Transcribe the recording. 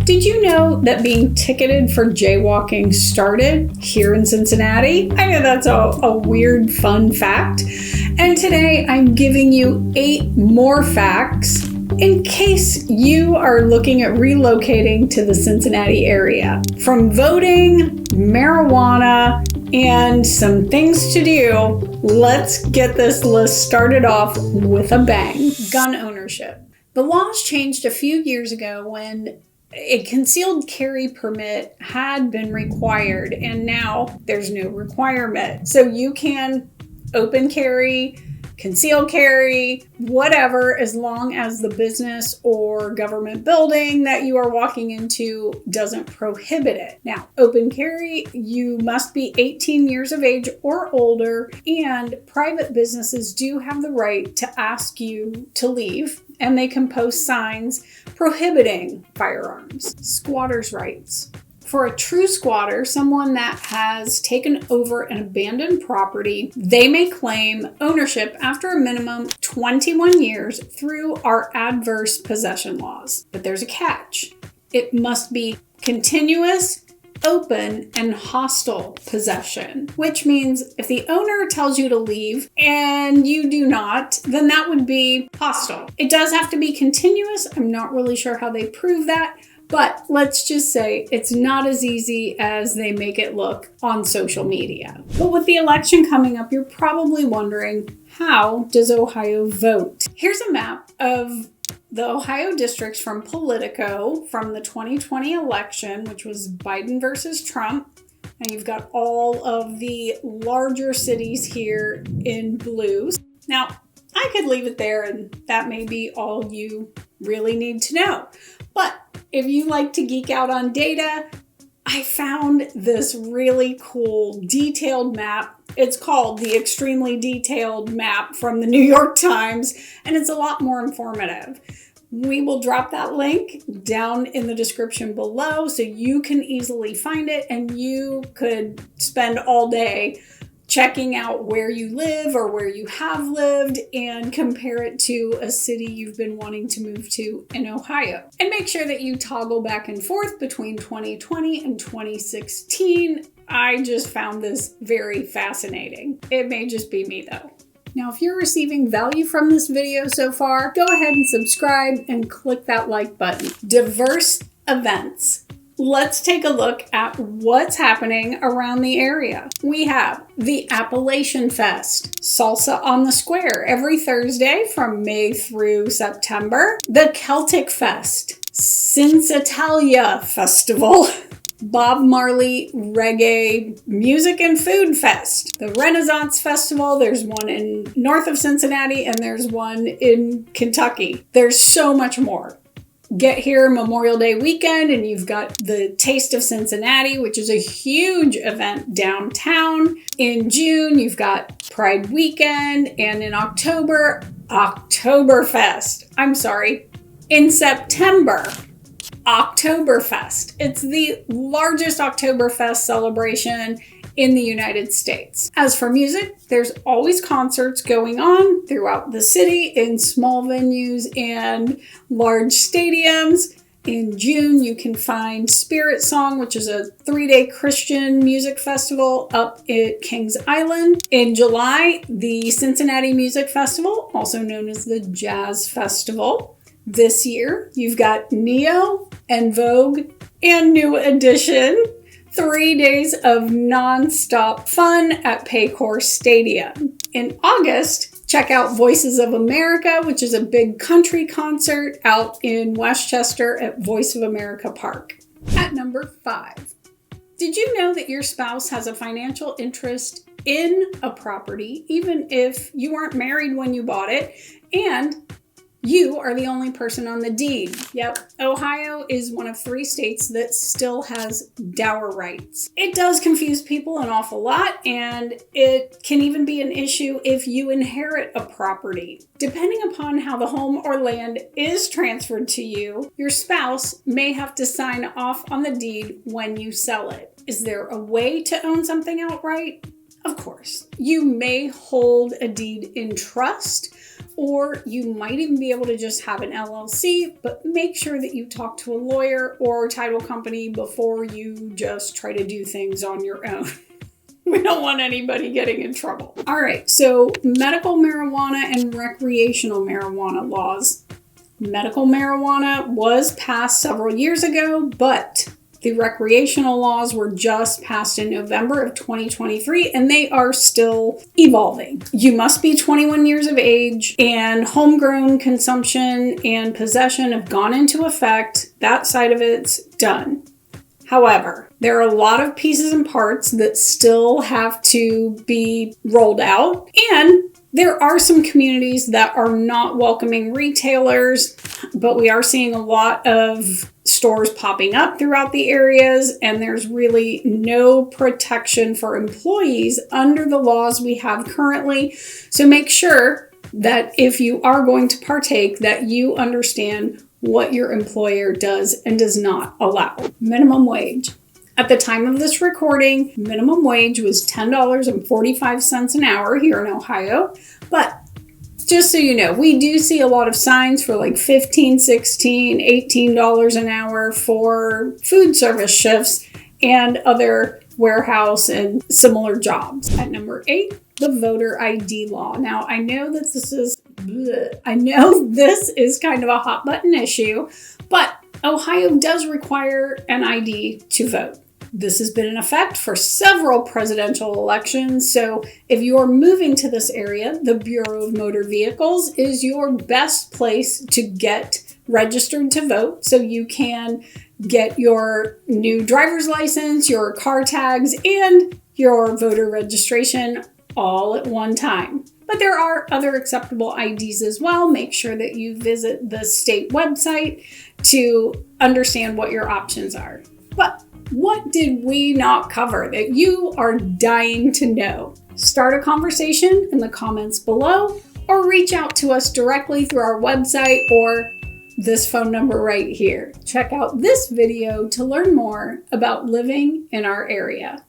Did you know that being ticketed for jaywalking started here in Cincinnati? I know that's a weird, fun fact. And today I'm giving you 8 more facts in case you are looking at relocating to the Cincinnati area. From voting, marijuana, and some things to do, let's get this list started off with a bang. Gun ownership. The laws changed a few years ago when a concealed carry permit had been required, and now there's no requirement. So you can open carry, conceal carry, whatever, as long as the business or government building that you are walking into doesn't prohibit it. Now, open carry, you must be 18 years of age or older, and private businesses do have the right to ask you to leave, and they can post signs prohibiting firearms. Squatters' rights. For a true squatter, someone that has taken over an abandoned property, they may claim ownership after a minimum 21 years through our adverse possession laws. But there's a catch. It must be continuous, open, and hostile possession, which means if the owner tells you to leave and you do not, then that would be hostile. It does have to be continuous. I'm not really sure how they prove that, but let's just say it's not as easy as they make it look on social media. But with the election coming up, you're probably wondering, how does Ohio vote? Here's a map of the Ohio districts from Politico from the 2020 election, which was Biden versus Trump. And you've got all of the larger cities here in blues. Now, I could leave it there and that may be all you really need to know. But if you like to geek out on data, I found this really cool detailed map. It's called the Extremely Detailed Map from the New York Times, and it's a lot more informative. We will drop that link down in the description below so you can easily find it, and you could spend all day checking out where you live or where you have lived and compare it to a city you've been wanting to move to in Ohio. And make sure that you toggle back and forth between 2020 and 2016. I just found this very fascinating. It may just be me though. Now, if you're receiving value from this video so far, go ahead and subscribe and click that like button. Diverse events. Let's take a look at what's happening around the area. We have the Appalachian Fest, Salsa on the Square every Thursday from May through September. The Celtic Fest, Cincinnati Festival, Bob Marley Reggae Music and Food Fest, the Renaissance Festival. There's one in north of Cincinnati and there's one in Kentucky. There's so much more. Get here Memorial Day weekend and you've got the Taste of Cincinnati, which is a huge event downtown. In June, you've got Pride Weekend, and in October, Oktoberfest. In September, Oktoberfest. It's the largest Oktoberfest celebration in the United States. As for music, there's always concerts going on throughout the city in small venues and large stadiums. In June, you can find Spirit Song, which is a 3-day Christian music festival up at Kings Island. In July, the Cincinnati Music Festival, also known as the Jazz Festival. This year, you've got Neo and Vogue and New Edition. 3 days of non-stop fun at Paycor Stadium. In August, check out Voices of America, which is a big country concert out in Westchester at Voice of America Park. At number 5, did you know that your spouse has a financial interest in a property, even if you weren't married when you bought it, and you are the only person on the deed? Yep, Ohio is one of 3 states that still has dower rights. It does confuse people an awful lot, and it can even be an issue if you inherit a property. Depending upon how the home or land is transferred to you, your spouse may have to sign off on the deed when you sell it. Is there a way to own something outright? Of course. You may hold a deed in trust, or you might even be able to just have an LLC, but make sure that you talk to a lawyer or title company before you just try to do things on your own. We don't want anybody getting in trouble. All right, so medical marijuana and recreational marijuana laws. Medical marijuana was passed several years ago, but the recreational laws were just passed in November of 2023, and they are still evolving. You must be 21 years of age, and homegrown consumption and possession have gone into effect. That side of it's done. However, there are a lot of pieces and parts that still have to be rolled out, and there are some communities that are not welcoming retailers, but we are seeing a lot of stores popping up throughout the areas, and there's really no protection for employees under the laws we have currently. So make sure that if you are going to partake, that you understand what your employer does and does not allow. Minimum wage. At the time of this recording, minimum wage was $10.45 an hour here in Ohio. But just so you know, we do see a lot of signs for like $15, $16, $18 an hour for food service shifts and other warehouse and similar jobs. At number 8, the voter ID law. Now, I know that this is kind of a hot button issue, but Ohio does require an ID to vote. This has been in effect for several presidential elections, so if you're moving to this area, the Bureau of Motor Vehicles is your best place to get registered to vote, so you can get your new driver's license, your car tags, and your voter registration all at one time. But there are other acceptable IDs as well. Make sure that you visit the state website to understand what your options are. But what did we not cover that you are dying to know? Start a conversation in the comments below, or reach out to us directly through our website or this phone number right here. Check out this video to learn more about living in our area.